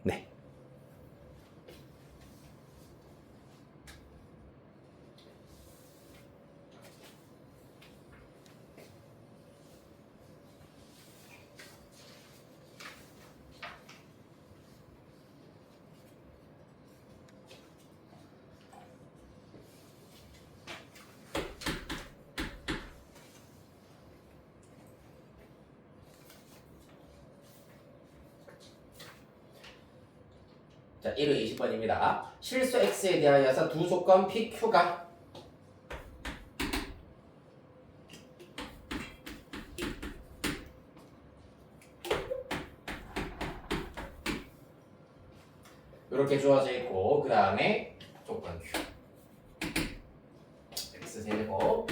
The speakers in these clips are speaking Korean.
네. 자, 1호 20번입니다. 실수 x에 대하여서 두 조건 PQ가 이렇게 주어져 있고 그 다음에 조건 Q x제곱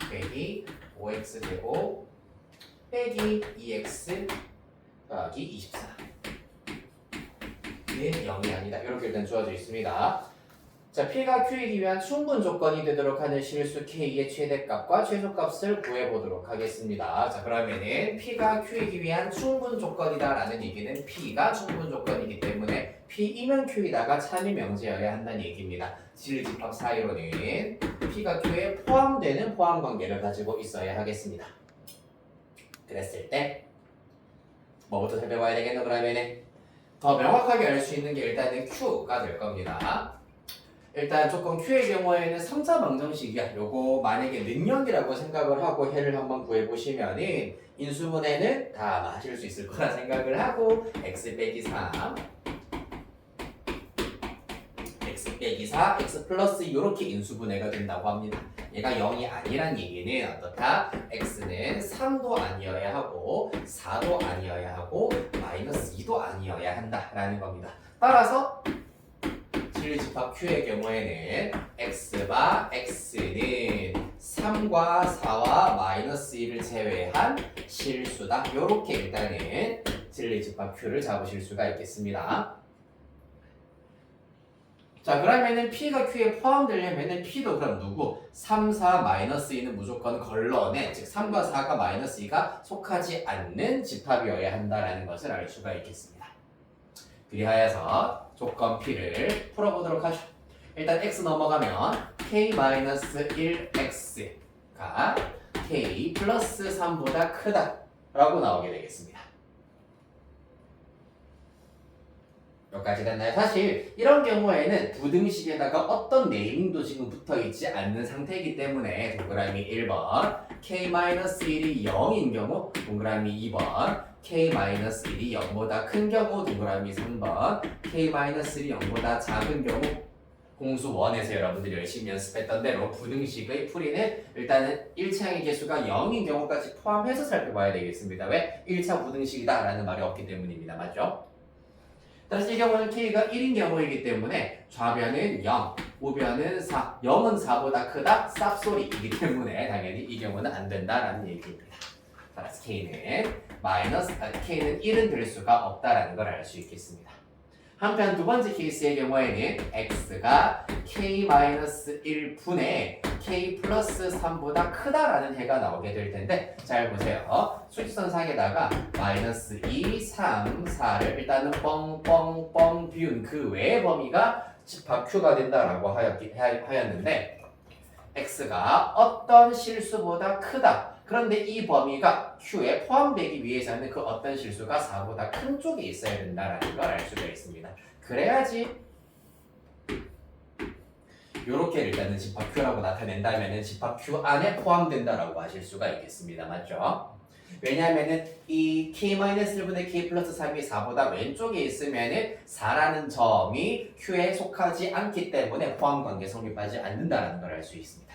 빼기 5x제곱 빼기 2x 더하기 24 는 0이 아니다. 이렇게 일단 주어져 있습니다. 자, P가 Q이기 위한 충분 조건이 되도록 하는 실수 K의 최대값과 최소값을 구해보도록 하겠습니다. 자, 그러면은 P가 Q이기 위한 충분 조건이다라는 얘기는 P가 충분 조건이기 때문에 P이면 Q이다가 참이 명제여야 한다는 얘기입니다. 진리집합 사이로는 P가 Q에 포함되는 포함 관계를 가지고 있어야 하겠습니다. 그랬을 때 뭐부터 살펴봐야 되겠노? 그러면은 더 명확하게 알 수 있는 게 일단은 Q가 될 겁니다. 일단 조건 Q의 경우에는 3차 방정식이야. 요거 만약에 능력이라고 생각을 하고 해를 한번 구해보시면은 인수분해는 다 마실 수 있을 거라 생각을 하고 x 빼기 3 x 빼기 4 x 플러스 요렇게 인수분해가 된다고 합니다. 얘가 0이 아니란 얘기는 어떻다? x는 3도 아니어야 하고 4도 아니어야 하고 마이너스 2도 아니어야 한다라는 겁니다. 따라서 진리집합 Q의 경우에는 x바 x는 3과 4와 마이너스 1을 제외한 실수다. 요렇게 일단은 진리집합 Q를 잡으실 수가 있겠습니다. 자, 그러면은 P가 Q에 포함되려면은 P도 그럼 누구? 3, 4, 마이너스 2는 무조건 걸러내. 즉 3과 4가 마이너스 2가 속하지 않는 집합이어야 한다라는 것을 알 수가 있겠습니다. 그리하여서 조건 P를 풀어보도록 하죠. 일단 X 넘어가면 K-1X가 K 플러스 3보다 크다 라고 나오게 되겠습니다. 여기까지 됐나요? 사실 이런 경우에는 부등식에다가 어떤 네이밍도 지금 붙어있지 않는 상태이기 때문에 동그라미 1번 K-1이 0인 경우 동그라미 2번 K-1이 0보다 큰 경우 동그라미 3번 K-1이 0보다 작은 경우 공수 1에서 여러분들이 열심히 연습했던 대로 부등식의 풀이는 일단은 1차의 개수가 0인 경우까지 포함해서 살펴봐야 되겠습니다. 왜? 1차 부등식이다 라는 말이 없기 때문입니다. 맞죠? 따라서 이 경우는 K가 1인 경우이기 때문에 좌변은 0, 우변은 4, 0은 4보다 크다 쌉소리이기 때문에 당연히 이 경우는 안 된다라는 얘기입니다. 따라서 K는 K는 1은 될 수가 없다라는 걸 알 수 있겠습니다. 한편 두 번째 케이스의 경우에는 X가 K-1분의 K 플러스 3보다 크다라는 해가 나오게 될 텐데 잘 보세요. 수직선상에다가 마이너스 2, 3, 4를 일단은 뻥뻥뻥 비운 그 외의 범위가 집합 Q가 된다라고 하였는데 X가 어떤 실수보다 크다. 그런데 이 범위가 Q에 포함되기 위해서는 그 어떤 실수가 4보다 큰 쪽에 있어야 된다라는 걸 알 수가 있습니다. 그래야지 이렇게 일단은 집합 Q라고 나타낸다면은 집합 Q 안에 포함된다라고 하실 수가 있겠습니다. 맞죠? 왜냐하면은 이 K-1분의 K 플러스 3이 4보다 왼쪽에 있으면은 4라는 점이 Q에 속하지 않기 때문에 포함관계 성립하지 않는다라는 걸 알 수 있습니다.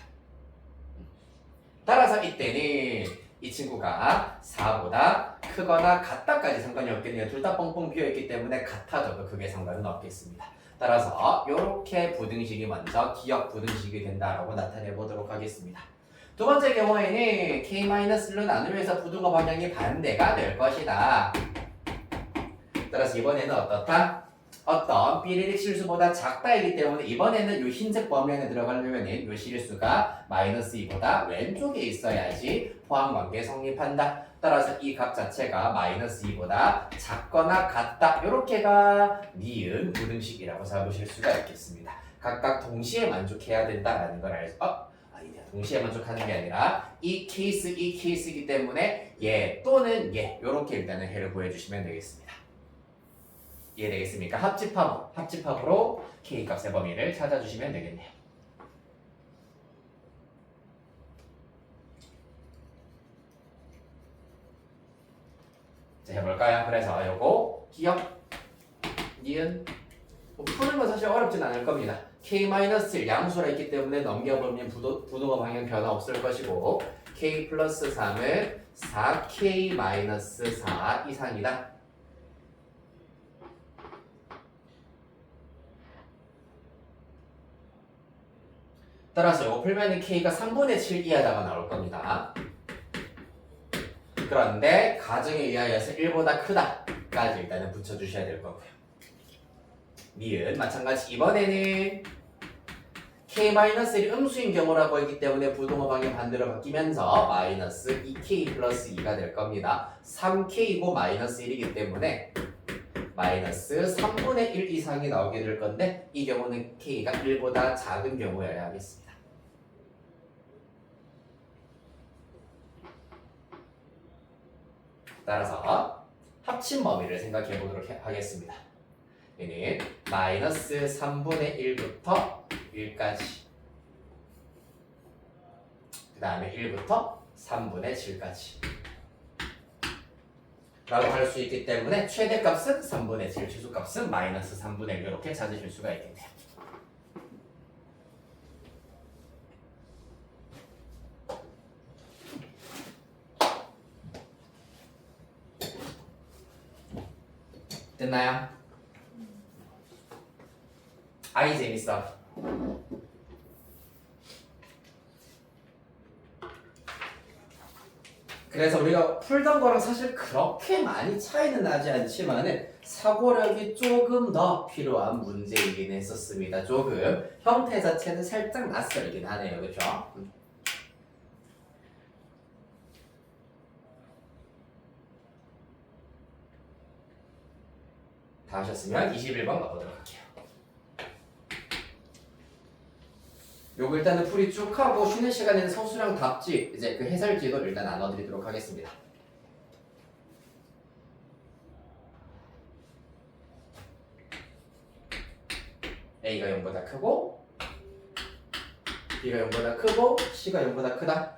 따라서 이때는 이 친구가 4보다 크거나 같다까지 상관이 없겠네요. 둘 다 뻥뻥 비어있기 때문에 같아져도 그게 상관은 없겠습니다. 따라서 이렇게 부등식이 먼저 기억 부등식이 된다라고 나타내 보도록 하겠습니다. 두 번째 경우에는 K-를 나누면서 부등호 방향이 반대가 될 것이다. 따라서 이번에는 어떻다? 어떤 삐리릭 실수보다 작다이기 때문에 이번에는 이 흰색 범위 안에 들어가려면 이 실수가 마이너스 2보다 왼쪽에 있어야지 포함관계 성립한다. 따라서 이 값 자체가 마이너스 2보다 작거나 같다. 이렇게가 니은 부등식이라고 잡으실 수가 있겠습니다. 각각 동시에 만족해야 된다라는 걸 알죠. 아니다. 동시에 만족하는 게 아니라 이 케이스이기 때문에 얘 또는 얘 이렇게 일단은 해를 구해주시면 되겠습니다. 이해되겠습니까? 합집합으로 K값의 범위를 찾아주시면 되겠네요. 자, 해볼까요? 그래서 요거 기억, 니은 푸는 건 사실 어렵진 않을 겁니다. K-1 양수라 있기 때문에 넘겨보면 부등호 방향 변화 없을 것이고 K 플러스 3은 4K-4 이상이다. 따라서 이거 풀면은 K가 3분의 7 이하다가 나올 겁니다. 그런데 가정에 의하여서 1보다 크다까지 일단은 붙여주셔야 될 거고요. 니은 마찬가지 이번에는 K-1이 음수인 경우라고 했기 때문에 부등호 방향 반대로 바뀌면서 마이너스 2K 플러스 2가 될 겁니다. 3K이고 마이너스 1이기 때문에 마이너스 3분의 1 이상이 나오게 될 건데 이 경우는 K가 1보다 작은 경우여야 하겠습니다. 따라서 합친 범위를 생각해 보도록 하겠습니다. 얘는 마이너스 3분의 1부터 1까지 그 다음에 1부터 3분의 7까지 라고 할 수 있기 때문에 최대값은 3분의 7, 최소값은 마이너스 3분의 1 이렇게 찾으실 수가 있겠네요. 됐나요? 아이 재밌어. 그래서 우리가 풀던 거랑 사실 그렇게 많이 차이는 나지 않지만은 사고력이 조금 더 필요한 문제이긴 했었습니다. 조금 형태 자체는 살짝 낯설긴 하네요. 그렇죠? 다 하셨으면 21번 가보도록 할게요. 요거 일단은 풀이 쭉 하고 쉬는 시간에는 서술형 답지 이제 그 해설지도 일단 나눠드리도록 하겠습니다. A가 0보다 크고 B가 0보다 크고 C가 0보다 크다.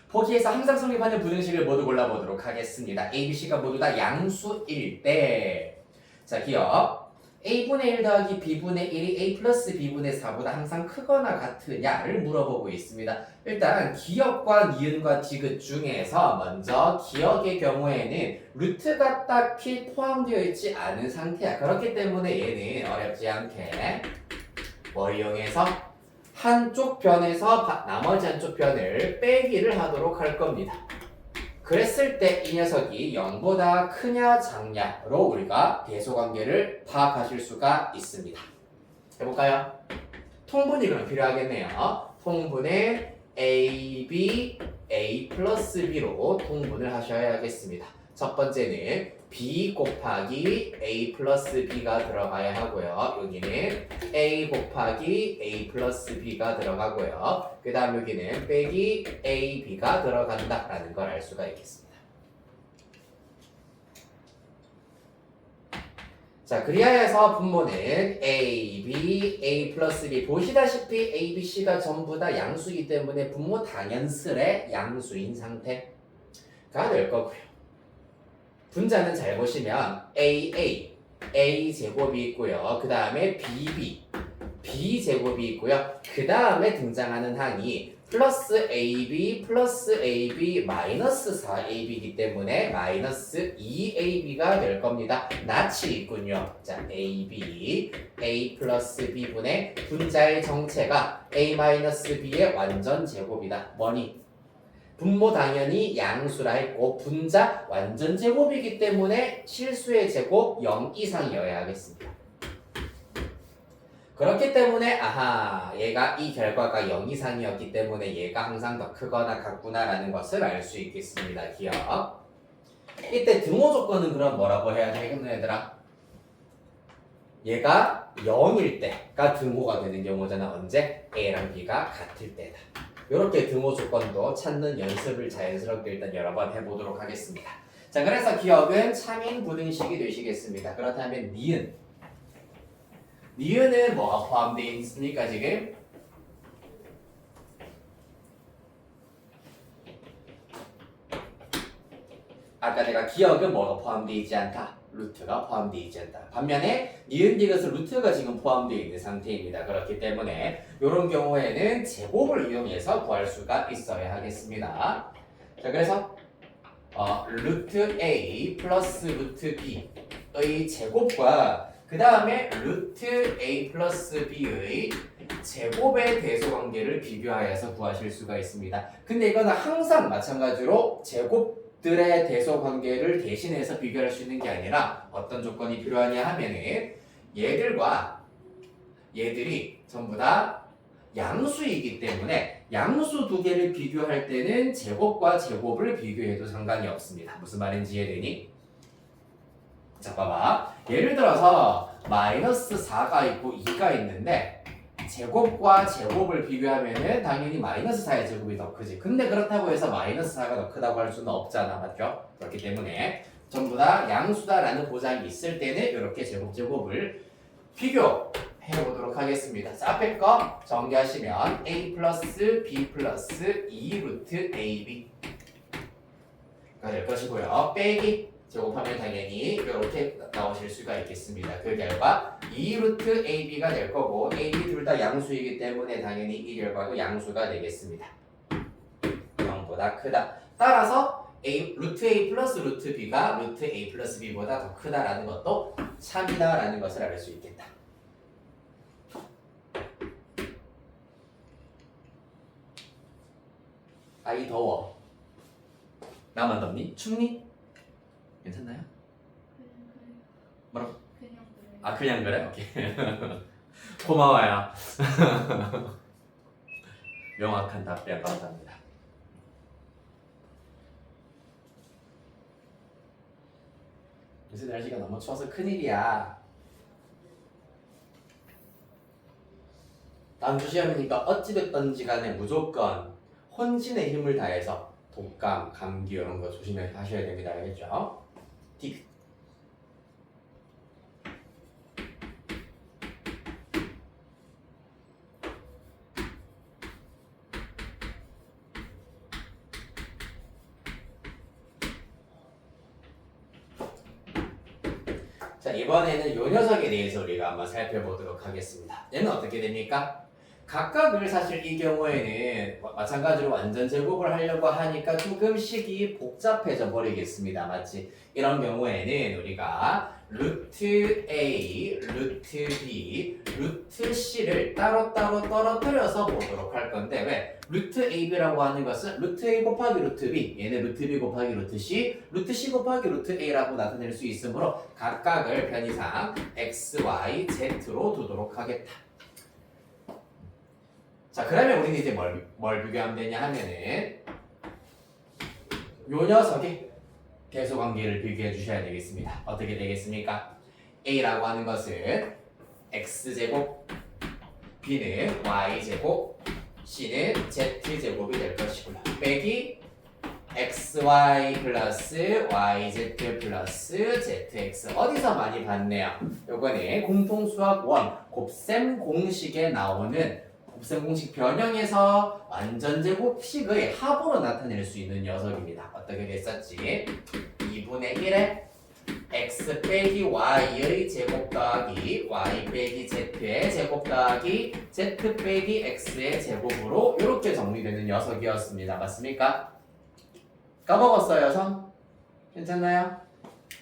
보기에서 항상 성립하는 부등식을 모두 골라보도록 하겠습니다. A, B, C가 모두 다 양수일 때 자 기억 A분의 1 더하기 B분의 1이 A 플러스 B분의 4보다 항상 크거나 같으냐를 물어보고 있습니다. 일단 기억과 니은과 디귿 중에서 먼저 기억의 경우에는 루트가 딱히 포함되어 있지 않은 상태야. 그렇기 때문에 얘는 어렵지 않게 뭐 이용해서 한쪽 변에서 나머지 한쪽 변을 빼기를 하도록 할 겁니다. 그랬을 때 이 녀석이 0보다 크냐 작냐로 우리가 대소관계를 파악하실 수가 있습니다. 해볼까요? 통분이 그럼 필요하겠네요. 통분은 A, B, A 플러스 B로 통분을 하셔야겠습니다. 첫 번째는 B 곱하기 A 플러스 B가 들어가야 하고요. 여기는 A 곱하기 A 플러스 B가 들어가고요. 그 다음 여기는 빼기 A, B가 들어간다라는 걸 알 수가 있겠습니다. 자, 그리하여서 분모는 A, B, A 플러스 B 보시다시피 A, B, C가 전부 다 양수이기 때문에 분모 당연스레 양수인 상태가 될 거고요. 분자는 잘 보시면 A 제곱이 있고요. 그 다음에 B 제곱이 있고요. 그 다음에 등장하는 항이 플러스 AB 마이너스 4AB이기 때문에 마이너스 2AB가 될 겁니다. 낯이 있군요. 자, A 플러스 B분의 분자의 정체가 A 마이너스 B의 완전 제곱이다. 뭐니? 분모 당연히 양수라 했고 분자 완전 제곱이기 때문에 실수의 제곱 0 이상이어야 하겠습니다. 그렇기 때문에 아하 얘가 이 결과가 0 이상이었기 때문에 얘가 항상 더 크거나 같구나라는 것을 알 수 있겠습니다. 기억. 이때 등호 조건은 그럼 뭐라고 해야 되겠노 얘들아? 얘가 0일 때가 등호가 되는 경우잖아. 언제? A랑 B가 같을 때다. 이렇게 등호 조건도 찾는 연습을 자연스럽게 일단 여러 번 해보도록 하겠습니다. 자, 그래서 기억은 참인 부등식이 되시겠습니다. 그렇다면 니은은 뭐가 포함되어 있습니까 지금? 아까 내가 기억은 뭐가 포함되어 있지 않다. 루트가 포함되어 있지 않다. 반면에 니은 디귿은 루트가 지금 포함되어 있는 상태입니다. 그렇기 때문에 이런 경우에는 제곱을 이용해서 구할 수가 있어야 하겠습니다. 자, 그래서 루트 A 플러스 루트 B의 제곱과 그 다음에 루트 A 플러스 B의 제곱의 대소관계를 비교하여서 구하실 수가 있습니다. 근데 이거는 항상 마찬가지로 제곱들의 대소관계를 대신해서 비교할 수 있는 게 아니라 어떤 조건이 필요하냐 하면은 얘들이 전부 다 양수이기 때문에 양수 두 개를 비교할 때는 제곱과 제곱을 비교해도 상관이 없습니다. 무슨 말인지 이해되니? 자, 봐봐. 예를 들어서 마이너스 4가 있고 2가 있는데 제곱과 제곱을 비교하면은 당연히 마이너스 4의 제곱이 더 크지. 근데 그렇다고 해서 마이너스 4가 더 크다고 할 수는 없잖아. 맞죠? 그렇기 때문에 전부 다 양수다라는 보장이 있을 때는 이렇게 제곱을 비교해보도록 하겠습니다. 자, 앞에 거 정리하시면 a 플러스 b 플러스 2 루트 ab가 될 것이고요. 빼기 제곱하면 당연히 이렇게 나오실 수가 있겠습니다. 그 결과 2 루트 ab가 될 거고 ab 둘 다 양수이기 때문에 당연히 이 결과도 양수가 되겠습니다. 0보다 크다. 따라서 루트 a 플러스 루트 b가 루트 a 플러스 b보다 더 크다라는 것도 참이다라는 것을 알 수 있겠다. 아이 더워. 나만 덥니? 춥니? 괜찮나요? 뭐라고? 그냥 그래요. 아 그냥 그래? 오케이. 고마워요. 명확한 답변 감사합니다. 요새 날씨가 너무 추워서 큰일이야. 다음 주 시험이니까 어찌됐든지 간에 무조건 혼신의 힘을 다해서 독감, 감기 이런 거 조심하셔야 됩니다. 알겠죠? 틱. 자, 이번에는 요 녀석에 대해서 우리가 한번 살펴보도록 하겠습니다. 얘는 어떻게 됩니까? 각각을 사실 이 경우에는 마찬가지로 완전 제곱을 하려고 하니까 조금씩이 복잡해져 버리겠습니다. 맞지? 이런 경우에는 우리가 루트 A, 루트 B, 루트 C를 따로따로 떨어뜨려서 보도록 할 건데 왜? 루트 AB라고 하는 것은 루트 A 곱하기 루트 B, 얘는 루트 B 곱하기 루트 C, 루트 C 곱하기 루트 A라고 나타낼 수 있으므로 각각을 편의상 X, Y, Z로 두도록 하겠다. 자, 그러면 우리는 이제 뭘 비교하면 되냐 하면은 요 녀석의 대소관계를 비교해 주셔야 되겠습니다. 어떻게 되겠습니까? A라고 하는 것은 X제곱, B는 Y제곱, C는 Z제곱이 될 것이고요. 빼기 XY 플러스 YZ 플러스 ZX 어디서 많이 봤네요? 요거는 공통수학 1 곱셈 공식에 나오는 곱셈 공식 변형에서 완전 제곱식의 합으로 나타낼 수 있는 녀석입니다. 어떻게 됐었지? 2분의 1에 x 빼기 y의 제곱 더하기 y 빼기 z의 제곱 더하기 z 빼기 x의 제곱으로 이렇게 정리되는 녀석이었습니다. 맞습니까? 까먹었어요, 선? 괜찮나요?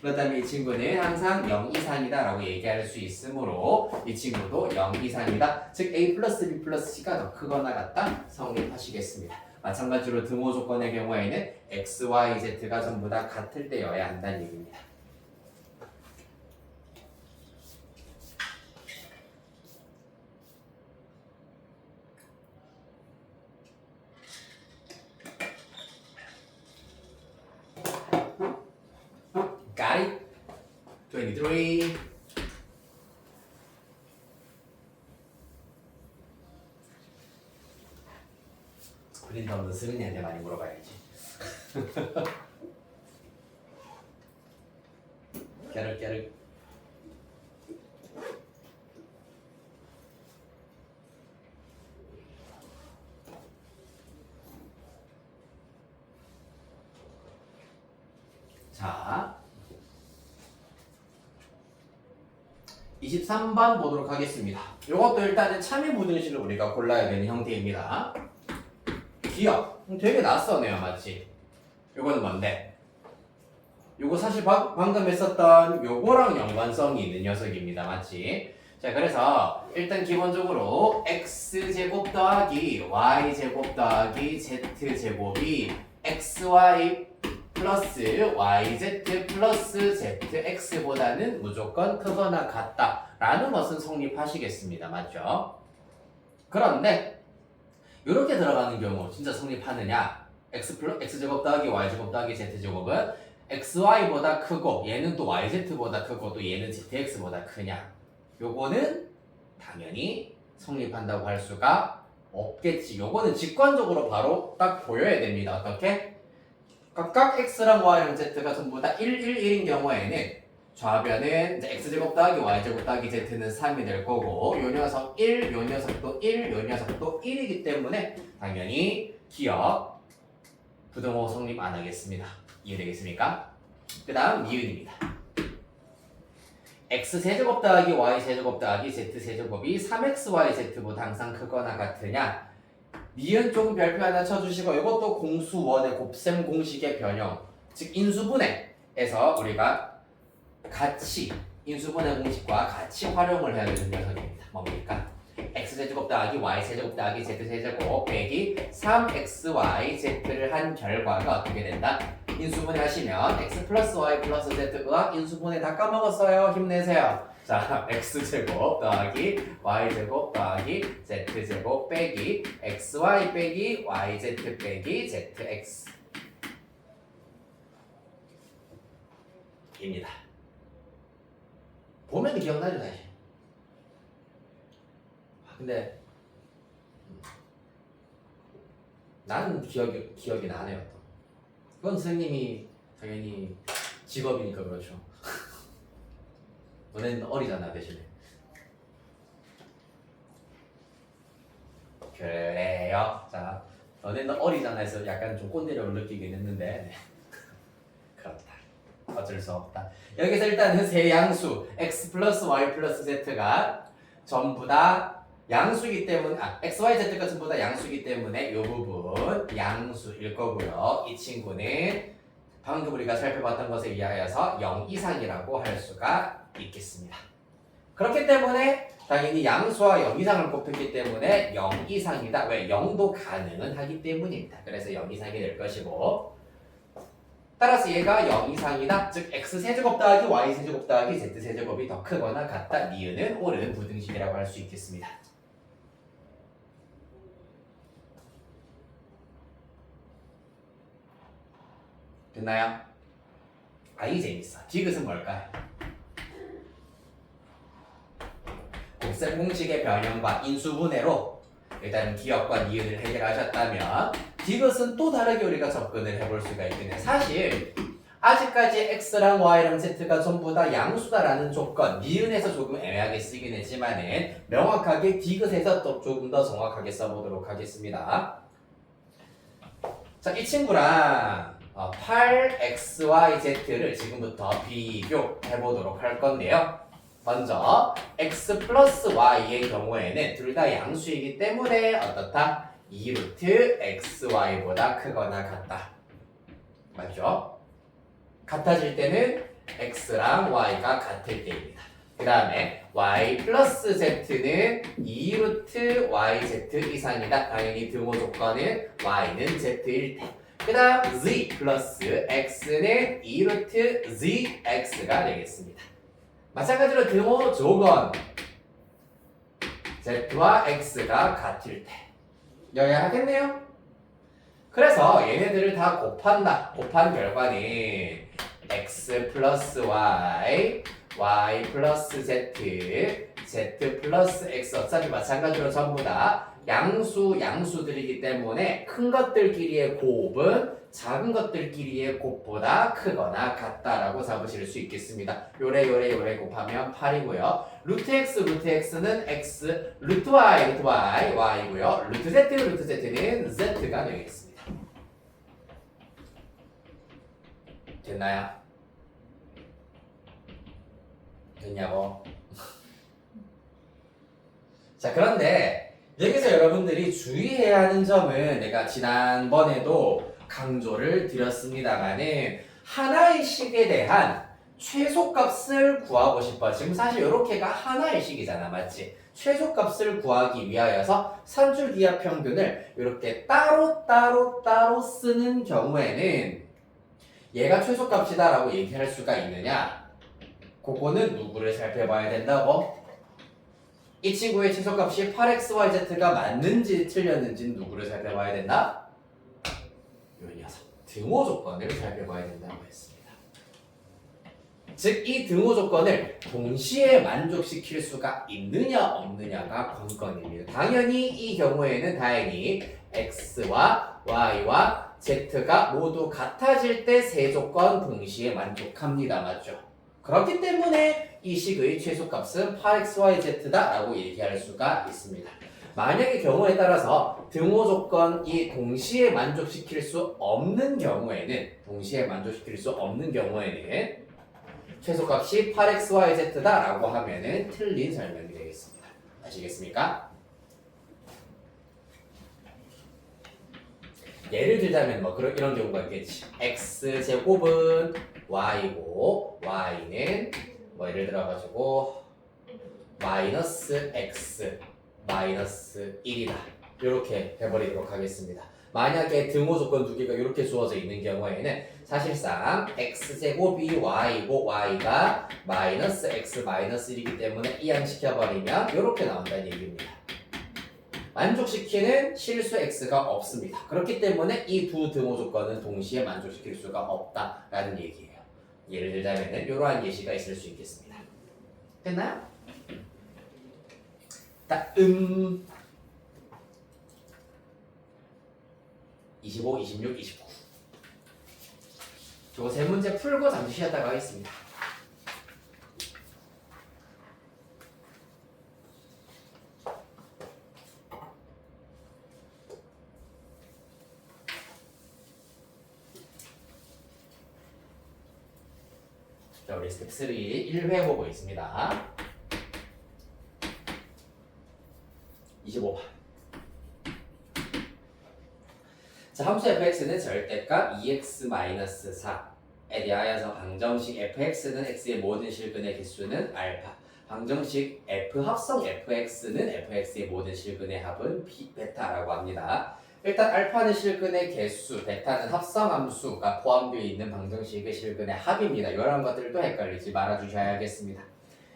그렇다면 이 친구는 항상 0 이상이다 라고 얘기할 수 있으므로 이 친구도 0 이상이다. 즉 A 플러스 B 플러스 C가 더 크거나 같다 성립하시겠습니다. 마찬가지로 등호 조건의 경우에는 x, y, z가 전부 다 같을 때여야 한다는 얘기입니다. Got it? 23. 프린터 없는 스린이한테 많이 물어봐야지. 깨르깨르. 자, 23번 보도록 하겠습니다. 이것도 일단은 참여 부등식을 우리가 골라야 되는 형태입니다. 기억. 되게 낯서네요, 맞지? 요거는 뭔데? 요거 사실 방금 했었던 요거랑 연관성이 있는 녀석입니다, 맞지? 자, 그래서 일단 기본적으로 x제곱 더하기 y제곱 더하기 z제곱이 xy 플러스 yz 플러스 zx보다는 무조건 크거나 같다라는 것은 성립하시겠습니다, 맞죠? 그런데 이렇게 들어가는 경우 진짜 성립하느냐? x제곱 더하기 y제곱 더하기 z제곱은 xy보다 크고 얘는 또 yz보다 크고 또 얘는 zx보다 크냐? 요거는 당연히 성립한다고 할 수가 없겠지. 요거는 직관적으로 바로 딱 보여야 됩니다. 어떻게? 각각 x랑 y랑 z가 전부 다 1, 1, 1인 경우에는 좌변은 이제 x제곱 더하기 y제곱 더하기 z는 3이 될 거고 요 녀석 1, 요 녀석도 1, 요 녀석도 1이기 때문에 당연히 기억 부등호 성립 안 하겠습니다. 이해되겠습니까? 그 다음 니은입니다. x세제곱 더하기 y세제곱 더하기 z세제곱이 3xyz보다 항상 크거나 같으냐? 니은 좀 별표 하나 쳐주시고 이것도 공수원의 곱셈 공식의 변형 즉 인수분해에서 우리가 같이 인수분해 공식과 같이 활용을 해야 되는 녀석입니다. 뭡니까? x세제곱 더하기 y세제곱 더하기 z세제곱 빼기 3xyz를 한 결과가 어떻게 된다? 인수분해 하시면 x 플러스 y 플러스 z가 인수분해 다 까먹었어요. 힘내세요. 자, x제곱 더하기 y제곱 더하기 z제곱 빼기 xy 빼기 yz 빼기 zx 입니다. 보면 기억나죠, 사실. 근데 나는 기억이 나네요. 또. 그건 선생님이 당연히 직업이니까 그렇죠. 너네는 어리잖아 대신에. 그래요. 자, 너네는 어리잖아 해서 약간 좀 꼰대력을 느끼긴 했는데 그렇다. 어쩔 수 없다. 여기서 일단은 세 양수 x 플러스 y 플러스 z가 전부 다 양수이기 때문에 x, y, z가 전부 다 양수이기 때문에 이 부분 양수일 거고요. 이 친구는 방금 우리가 살펴봤던 것에 의하여서 0 이상이라고 할 수가 있겠습니다. 그렇기 때문에 당연히 양수와 0 이상을 곱했기 때문에 0 이상이다. 왜? 0도 가능은 하기 때문입니다. 그래서 0 이상이 될 것이고 따라서 얘가 0 이상이다. 즉 x세제곱 더하기 y세제곱 더하기 z세제곱이 더 크거나 같다. 니은은 옳은 부등식이라고 할 수 있겠습니다. 됐나요? 이 재밌어. 디귿은 뭘까요? 곱셈 공식의 변형과 인수분해로 일단 기억과 니은을 해결하셨다면 디귿은 또 다르게 우리가 접근을 해볼 수가 있겠네요. 사실 아직까지 x랑 y랑 z가 전부 다 양수다라는 조건 니은에서 조금 애매하게 쓰긴 했지만은 명확하게 디귿에서 또 조금 더 정확하게 써보도록 하겠습니다. 자, 이 친구랑 8xyz를 지금부터 비교해 보도록 할 건데요. 먼저 x 플러스 y의 경우에는 둘 다 양수이기 때문에 어떻다? 2루트 xy보다 크거나 같다. 맞죠? 같아질 때는 x랑 y가 같을 때입니다. 그 다음에 y 플러스 z는 2루트 yz 이상이다. 당연히 등호 조건은 y는 z일 때. 그 다음 z 플러스 x는 2루트 zx가 되겠습니다. 마찬가지로 등호 조건 z와 x가 같을 때 여야 하겠네요. 그래서 얘네들을 다 곱한다. 곱한 결과는 x 플러스 y, y 플러스 z, z 플러스 x 어차피 마찬가지로 전부 다 양수들이기 때문에 큰 것들끼리의 곱은 작은 것들끼리의 곱보다 크거나 같다라고 잡으실 수 있겠습니다. 요래 곱하면 8이고요. 루트 x는 x, 루트 y, y고요. 루트 z는 z가 되겠습니다. 됐나요? 됐냐고? 자, 그런데 여기서 여러분들이 주의해야 하는 점은 내가 지난번에도 강조를 드렸습니다만은 하나의 식에 대한 최소값을 구하고 싶어. 지금 사실 이렇게가 하나의 식이잖아, 맞지? 최소값을 구하기 위하여서 산술기하평균을 이렇게 따로 쓰는 경우에는 얘가 최소값이다라고 얘기할 수가 있느냐? 그거는 누구를 살펴봐야 된다고? 이 친구의 최소값이 8xyz가 맞는지 틀렸는지는 누구를 살펴봐야 된다? 요 녀석 등호 조건을 살펴봐야 된다고 했습니다. 즉 이 등호 조건을 동시에 만족시킬 수가 있느냐 없느냐가 관건입니다. 당연히 이 경우에는 다행히 x와 y와 z가 모두 같아질 때 세 조건 동시에 만족합니다. 맞죠? 그렇기 때문에 이 식의 최소값은 8xyz다라고 얘기할 수가 있습니다. 만약의 경우에 따라서 등호 조건이 동시에 만족시킬 수 없는 경우에는 최소값이 8xyz다라고 하면은 틀린 설명이 되겠습니다. 아시겠습니까? 예를 들자면 뭐 이런 경우가 있겠지. x제곱은 y고 y는 뭐 예를 들어가지고 마이너스 x 마이너스 1이다. 이렇게 해버리도록 하겠습니다. 만약에 등호 조건 두 개가 이렇게 주어져 있는 경우에는 사실상 x제곱이 y고 y가 마이너스 x 마이너스 1이기 때문에 이항시켜버리면 이렇게 나온다는 얘기입니다. 만족시키는 실수 x가 없습니다. 그렇기 때문에 이 두 등호 조건은 동시에 만족시킬 수가 없다라는 얘기예요. 예를 들자면 이러한 예시가 있을 수 있겠습니다. 됐나요? 25, 26, 29 저거 세 문제 풀고 잠시 쉬었다가 하겠습니다. 자, 우리 스텝 3 1회 보고 있습니다. 25번. 자, 함수 fx는 절대값 2x-4에 대하여서 방정식 fx는 x의 모든 실근의 개수는 알파. 방정식 f 합성 fx는 fx의 모든 실근의 합은 베타라고 합니다. 일단 알파는 실근의 개수, 베타는 합성함수가 포함되어 있는 방정식의 실근의 합입니다. 이런 것들도 헷갈리지 말아주셔야겠습니다.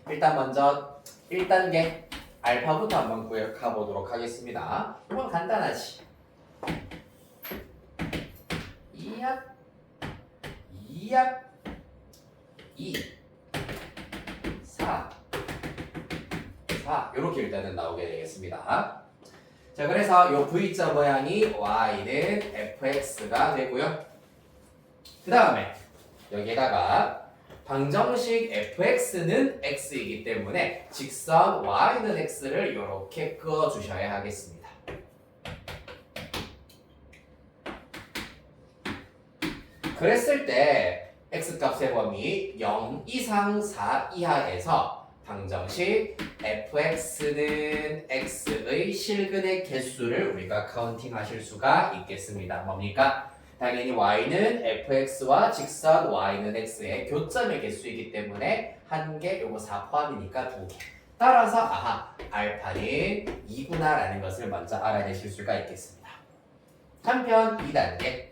일단 먼저 1단계 알파부터 한번 구해보도록 하겠습니다. 이건 간단하지. 2합 2 4 이렇게 일단은 나오게 되겠습니다. 자, 그래서 요 V자 모양이 y는 fx가 되고요. 그 다음에 여기에다가 방정식 fx는 x이기 때문에 직선 y는 x를 이렇게 그어 주셔야 하겠습니다. 그랬을 때 x값의 범위 0 이상 4 이하에서 방정식 fx는 x의 실근의 개수를 우리가 카운팅 하실 수가 있겠습니다. 뭡니까? 당연히 y는 fx와 직선 y는 x의 교점의 개수이기 때문에 한 개, 요거 4 포함이니까 2개. 따라서 아하, 알파는 2구나라는 것을 먼저 알아내실 수가 있겠습니다. 한편 2단계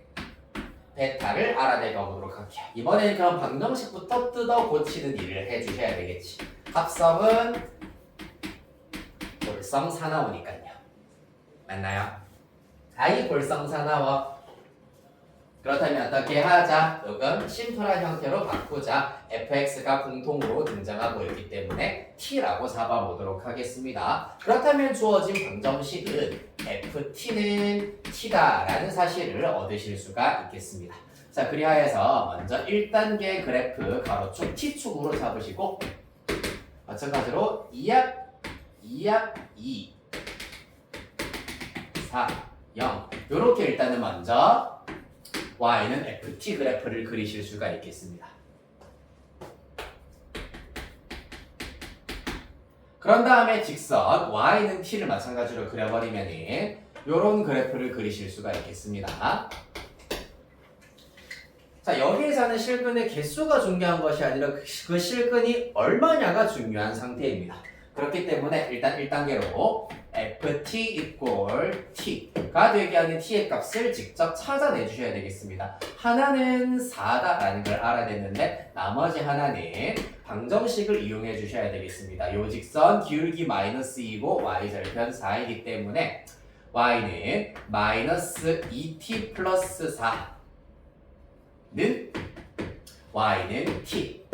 베타를 알아내 보도록 할게요. 이번에는 그럼 방정식부터 뜯어 고치는 일을 해주셔야 되겠지. 합성은 볼성사나우니까요. 맞나요? 아이 볼성사나워. 그렇다면 어떻게 하자? 조금 심플한 형태로 바꾸자. fx가 공통으로 등장하고 있기 때문에 t라고 잡아보도록 하겠습니다. 그렇다면 주어진 방정식은 ft는 t다라는 사실을 얻으실 수가 있겠습니다. 자, 그리하여서 먼저 1단계 그래프 가로축 t축으로 잡으시고 마찬가지로 2합 2, 4, 0 이렇게 일단은 먼저 y는 ft 그래프를 그리실 수가 있겠습니다. 그런 다음에 직선 y는 t를 마찬가지로 그려버리면 이런 그래프를 그리실 수가 있겠습니다. 자, 여기에서는 실근의 개수가 중요한 것이 아니라 그 실근이 얼마냐가 중요한 상태입니다. 그렇기 때문에 일단 1단계로 ft equal t가 되게 하는 t의 값을 직접 찾아내 주셔야 되겠습니다. 하나는 4다라는 걸 알아냈는데 나머지 하나는 방정식을 이용해 주셔야 되겠습니다. 요 직선 기울기 마이너스 2고 y절편 4이기 때문에 y는 마이너스 2t 플러스 4는 y는 t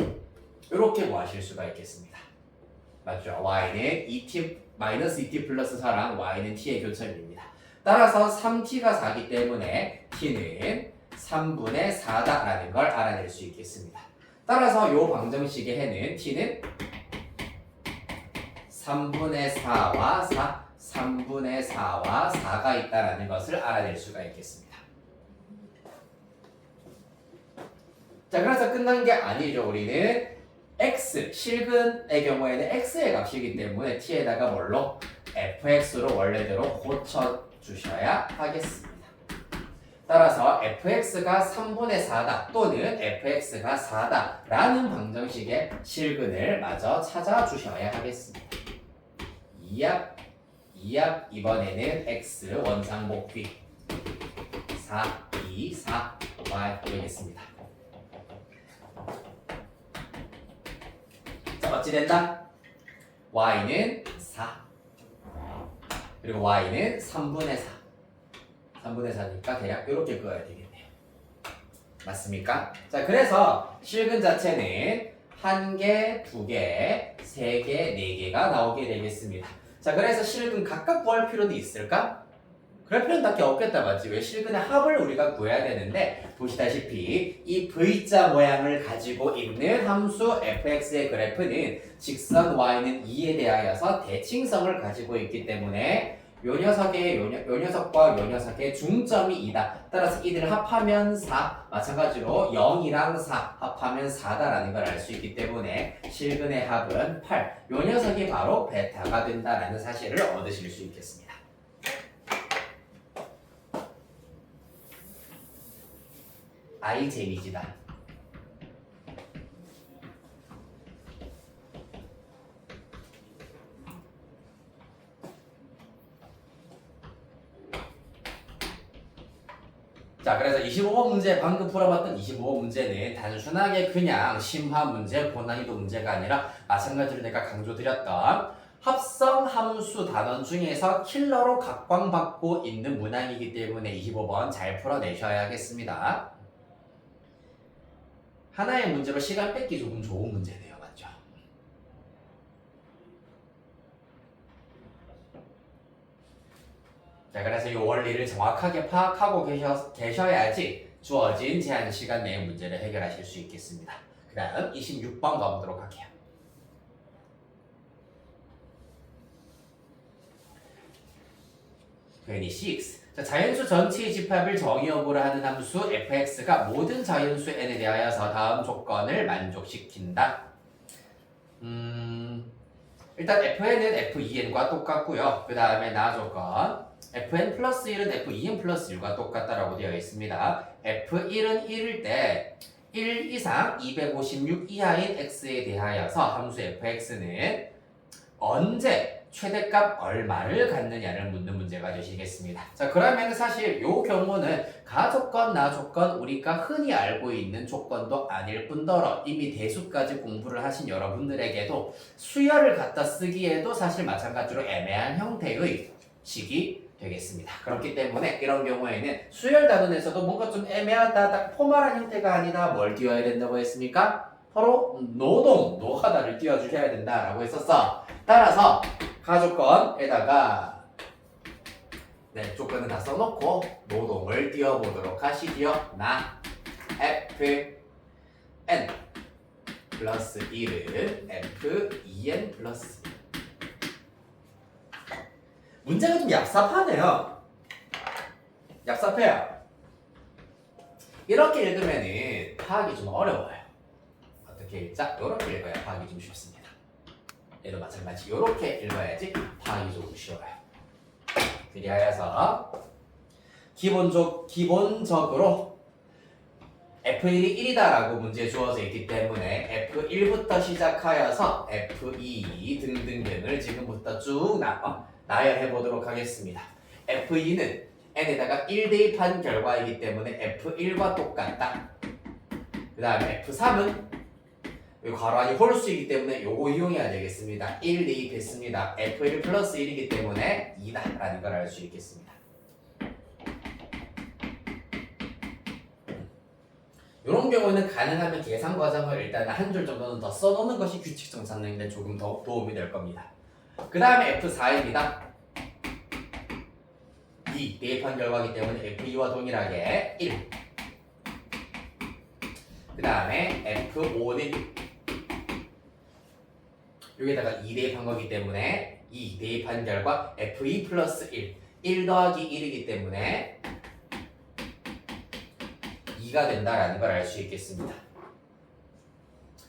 이렇게 구하실 수가 있겠습니다. 맞죠? y는 2t 마이너스 2t 플러스 4랑 y는 t의 교점입니다. 따라서 3t가 4기 때문에 t는 3분의 4다라는 걸 알아낼 수 있겠습니다. 따라서 이 방정식의 해는 t는 3분의 4와 4, 3분의 4와 4가 있다라는 것을 알아낼 수가 있겠습니다. 자, 그래서 끝난 게 아니죠. 우리는 x, 실근의 경우에는 x의 값이기 때문에 t에다가 뭘로? fx로 원래대로 고쳐주셔야 하겠습니다. 따라서 fx가 3분의 4다 또는 fx가 4다 라는 방정식의 실근을 마저 찾아주셔야 하겠습니다. 2합 이번에는 x 원상복귀 4, 2, 4 y 되겠습니다. 자, 어찌 된다? y는 4 그리고 y는 3분의 4 3분의 4니까 대략 이렇게 그어야 되겠네요. 맞습니까? 자, 그래서 실근 자체는 1개, 2개, 3개, 4개가 나오게 되겠습니다. 자, 그래서 실근 각각 구할 필요는 있을까? 그럴 필요는 딱히 없겠다, 맞지? 왜 실근의 합을 우리가 구해야 되는데 보시다시피 이 V자 모양을 가지고 있는 함수 fx의 그래프는 직선 y는 2에 대하여서 대칭성을 가지고 있기 때문에 요 녀석과 요 녀석의 중점이 2다. 따라서 이들을 합하면 4. 마찬가지로 0이랑 4 합하면 4다라는 걸 알 수 있기 때문에 실근의 합은 8. 요 녀석이 바로 베타가 된다라는 사실을 얻으실 수 있겠습니다. 아이 재미지다. 자, 그래서 25번 문제, 방금 풀어봤던 25번 문제는 단순하게 그냥 심화 문제, 고난이도 문제가 아니라 마찬가지로 내가 강조드렸던 합성 함수 단원 중에서 킬러로 각광받고 있는 문항이기 때문에 25번 잘 풀어내셔야겠습니다. 하나의 문제로 시간 뺏기 조금 좋은 문제네요. 맞죠? 자, 그래서 이 원리를 정확하게 파악하고 계셔야지 주어진 제한 시간 내의 문제를 해결하실 수 있겠습니다. 그 다음 26번 가보도록 할게요. 자, 자연수 전체의 집합을 정의역으로 하는 함수 fx가 모든 자연수 n에 대하여서 다음 조건을 만족시킨다. 일단 fn은 f2n과 똑같고요. 그 다음에 나 조건 fn 플러스 1은 f2n 플러스 1과 똑같다라고 되어 있습니다. f1은 1일 때 1 이상 256 이하인 x에 대하여서 함수 fx는 언제 최대값 얼마를 갖느냐를 묻는 문제가 되시겠습니다. 자, 그러면 사실 이 경우는 가조건, 나조건 우리가 흔히 알고 있는 조건도 아닐 뿐더러 이미 대수까지 공부를 하신 여러분들에게도 수열을 갖다 쓰기에도 사실 마찬가지로 애매한 형태의 식이 되겠습니다. 그렇기 때문에 이런 경우에는 수열 단원에서도 뭔가 좀 애매하다, 딱 포멀한 형태가 아니다, 뭘 띄워야 된다고 했습니까? 바로 노동, 노하다를 띄워주셔야 된다라고 했었어. 따라서 가조건에다가 조건은 다 써놓고 노동을 띄워보도록 하시지요. 나 fn 플러스 1은 f2n 플러스 문제가 좀 얍삽하네요. 얍삽해요. 이렇게 읽으면은 파악이 좀 어려워요. 어떻게 읽자? 이렇게 읽어야 파악이 좀 쉽습니다. 얘도 마찬가지. 이렇게 읽어야지 파악이 조금 쉬워요. 그리하여서 기본적으로 F1이 1이다라고 문제에 주어져 있기 때문에 F1부터 시작하여서 F2 등등등을 지금부터 쭉 나열해 보도록 하겠습니다. F2는 n에다가 1 대입한 결과이기 때문에 F1과 똑같다. 그 다음에 F3은 괄호 안이 홀수이기 때문에 요거 이용해야 되겠습니다. 1 대입했습니다. F1 플러스 1이기 때문에 2다 라는 걸 알 수 있겠습니다. 이런 경우는 가능하면 계산 과정을 일단 한 줄 정도는 더 써놓는 것이 규칙성 찾는 데 조금 더 도움이 될 겁니다. 그 다음에 F4입니다. 2 대입한 결과이기 때문에 F2와 동일하게 1. 그 다음에 F5는 여기다가 2 대입한 거기 때문에 2 대입한 결과 F2 플러스 1 1 더하기 1이기 때문에 2가 된다라는 걸 알 수 있겠습니다.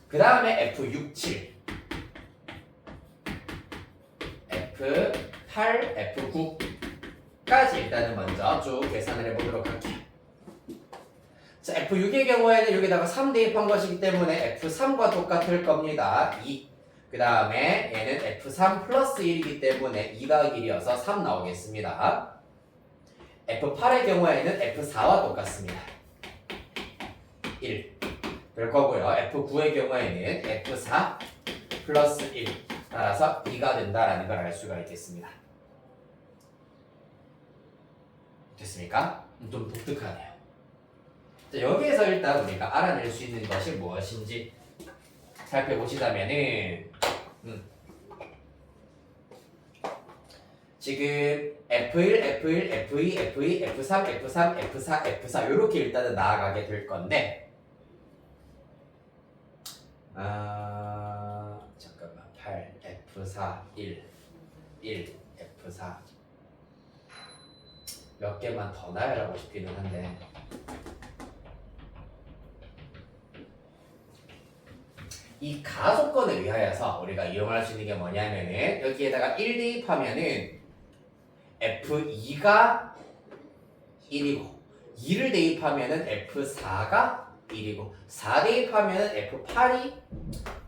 그 다음에 F6, 7 F8, F9까지 일단은 먼저 쭉 계산을 해보도록 할게요. 자, F6의 경우에는 여기다가 3 대입한 것이기 때문에 F3과 똑같을 겁니다. 2. 그 다음에 얘는 F3 플러스 1이기 때문에 2가 1이어서 3 나오겠습니다. F8의 경우에는 F4와 똑같습니다. 1. 될 거고요. F9의 경우에는 F4 플러스 1. 따라서 2가 된다라는 걸 알 수가 있겠습니다. 됐습니까? 좀 독특하네요. 자, 여기에서 일단 우리가 알아낼 수 있는 것이 무엇인지 살펴보시자면은 지금 F1, F1, F2, F2, F3, F3, F4, F4 이렇게 일단은 나아가게 될 건데 잠깐만 8, F4, 1, F4 몇 개만 더 나열하고 싶기는 한데 이 가속건에 의하여서 우리가 이용할 수 있는 게 뭐냐면은 여기에다가 1 대입하면은 F2가 1이고 2를 대입하면은 F4가 1이고 4 대입하면은 F8이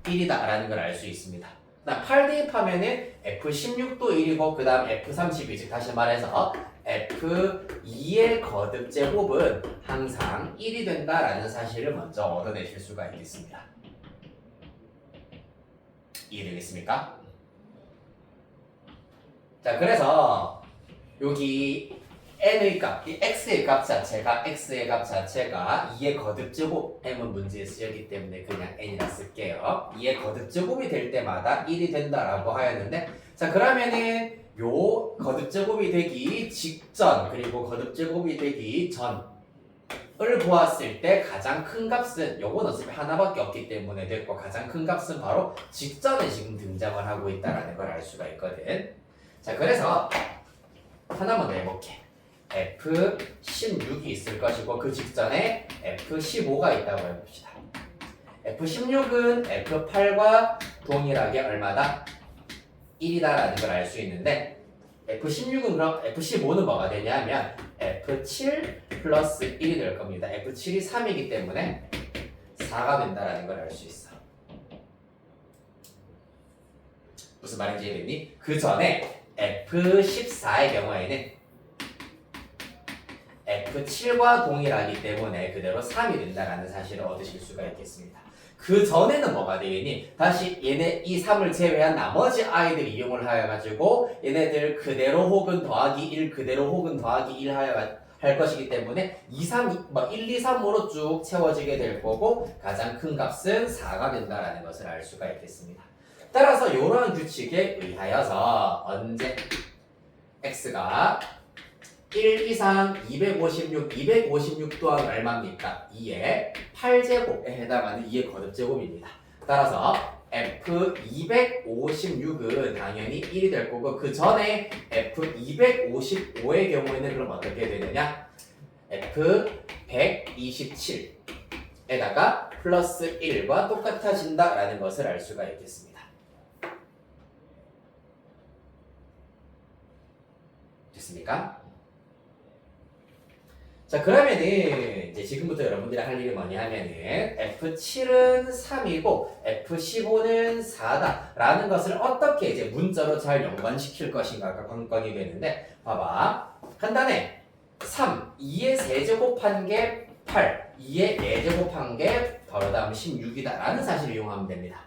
1이다 라는 걸 알 수 있습니다. 그다음 8 대입하면은 F16도 1이고 그 다음 F32, 즉 다시 말해서 F2의 거듭 제곱은 항상 1이 된다라는 사실을 먼저 얻어내실 수가 있겠습니다. 이해되겠습니까? 자, 그래서 여기 n의 값, 이 x의 값 자체가 2의 거듭제곱 m은 문제에 쓰였기 때문에 그냥 n이라 쓸게요. 2의 거듭제곱이 될 때마다 1이 된다라고 하였는데 자, 그러면은 요 거듭제곱이 되기 직전 그리고 거듭제곱이 되기 전을 보았을 때 가장 큰 값은 요건 어차피 하나밖에 없기 때문에 됐고 가장 큰 값은 바로 직전에 지금 등장을 하고 있다는 걸 알 수가 있거든. 자, 그래서 하나만 더 해볼게. F16이 있을 것이고 그 직전에 F15가 있다고 해봅시다. F16은 F8과 동일하게 얼마다? 1이다라는 걸 알 수 있는데 F16은 그럼 F15는 뭐가 되냐면 F7 플러스 1이 될 겁니다. F7이 3이기 때문에 4가 된다라는 걸 알 수 있어. 무슨 말인지 이해됐니? 그 전에 F14의 경우에는 F7과 동일하기 때문에 그대로 3이 된다라는 사실을 얻으실 수가 있겠습니다. 그 전에는 뭐가 되겠니? 다시 얘네 이 3을 제외한 나머지 아이들 이용을 하여가지고 얘네들 그대로 혹은 더하기 1 그대로 혹은 더하기 1 할 것이기 때문에 2, 3, 1, 2, 3으로 쭉 채워지게 될 거고 가장 큰 값은 4가 된다라는 것을 알 수가 있겠습니다. 따라서 이러한 규칙에 의하여서 언제 x가 1 이상 256 또한 얼마입니까? 2의 8제곱에 해당하는 2의 거듭제곱입니다. 따라서 F256은 당연히 1이 될 거고 그 전에 F255의 경우에는 그럼 어떻게 되느냐? F127에다가 플러스 1과 똑같아진다라는 것을 알 수가 있겠습니다. 됐습니까? 자 그러면은 이제 지금부터 여러분들이 할 일이 뭐냐 하면은 F7은 3이고 F15는 4다 라는 것을 어떻게 이제 문자로 잘 연관시킬 것인가가 관건이 되는데 봐봐 간단해 3, 2의 세제곱한 게 8, 2의 4제곱한 게 바로 다음 16이다 라는 사실을 이용하면 됩니다.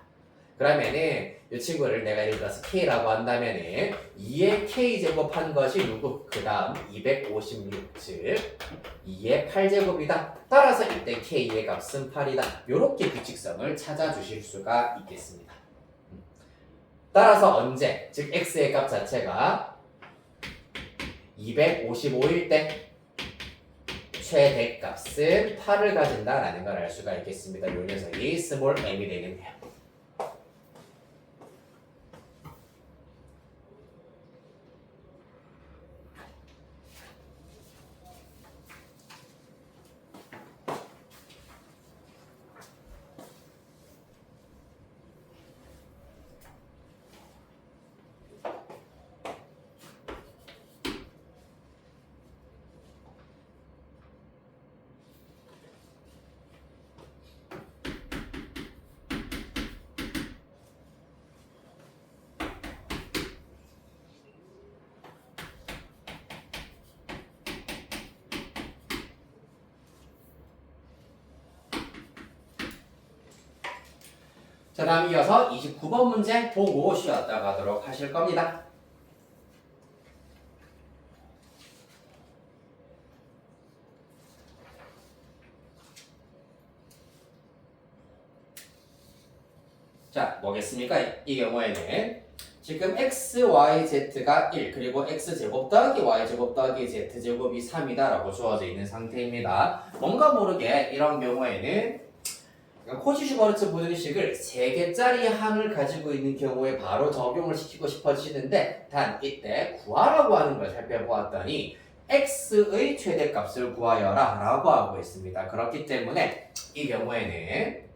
그러면은 이 친구를 내가 예를 들어서 K라고 한다면은 2의 K제곱한 것이 누구? 그 다음 256, 즉 2의 8제곱이다. 따라서 이때 K의 값은 8이다. 이렇게 규칙성을 찾아주실 수가 있겠습니다. 따라서 언제? 즉 X의 값 자체가 255일 때 최대값은 8을 가진다라는 걸 알 수가 있겠습니다. 이 녀석이 스몰 m이 되겠네요. 자 다음 이어서 29번 문제 보고 쉬었다 가도록 하실 겁니다. 자 뭐겠습니까? 이 경우에는 지금 x, y, z가 1 그리고 x제곱 더하기 y제곱 더하기 z제곱이 3이다 라고 주어져 있는 상태입니다. 뭔가 모르게 이런 경우에는 코시-슈바르트 분식을 3개짜리 항을 가지고 있는 경우에 바로 적용을 시키고 싶어지는데 단 이때 구하라고 하는 걸 살펴보았더니 x의 최대값을 구하여라 라고 하고 있습니다. 그렇기 때문에 이 경우에는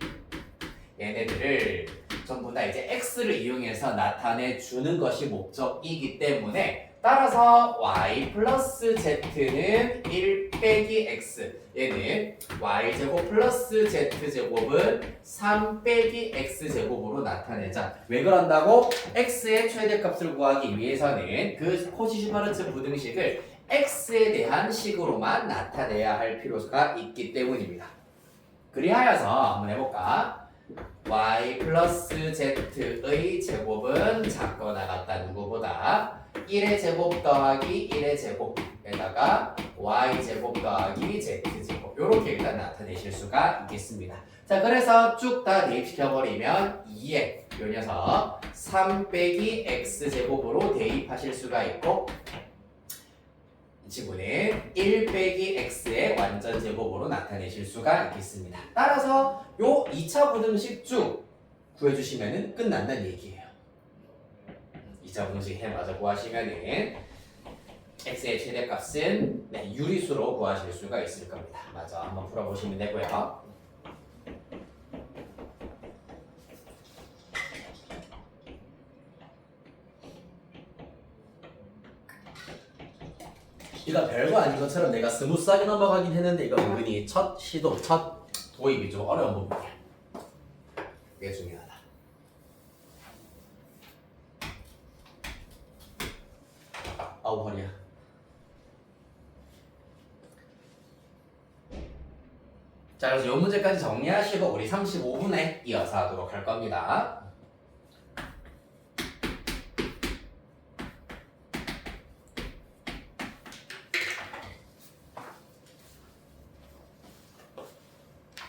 얘네들을 전부 다 이제 x를 이용해서 나타내 주는 것이 목적이기 때문에 따라서 y 플러스 z는 1 빼기 x 얘는 y제곱 플러스 z제곱은 3 빼기 x제곱으로 나타내자. 왜 그런다고? x의 최대값을 구하기 위해서는 그 코시-슈바르트 부등식을 x에 대한 식으로만 나타내야 할 필요가 있기 때문입니다. 그리하여서 한번 해볼까? y 플러스 z의 제곱은 작거나 같다 누구보다 1의 제곱 더하기 1의 제곱에다가 y제곱 더하기 z제곱 이렇게 일단 나타내실 수가 있겠습니다. 자 그래서 쭉 다 대입시켜버리면 2에 요 녀석 3 빼기 x제곱으로 대입하실 수가 있고 이 친구는 1 빼기 x의 완전 제곱으로 나타내실 수가 있겠습니다. 따라서 요 2차 부등식 쭉 구해주시면 끝난다는 얘기예요. 2차 부등식 해마저 구하시면은 x의 최대값은 유리수로 구하실 수가 있을 겁니다. 맞아, 한번 풀어보시면 되고요. 이거 별거 아닌 것처럼 내가 스무스하게 넘어가긴 했는데 이거 은근히 첫 시도, 첫 도입이 좀 어려운 부분이야. 이게 중요하다. 아우 허리야. 자, 그래서 이 문제까지 정리하시고 우리 35분에 이어서 하도록 할 겁니다.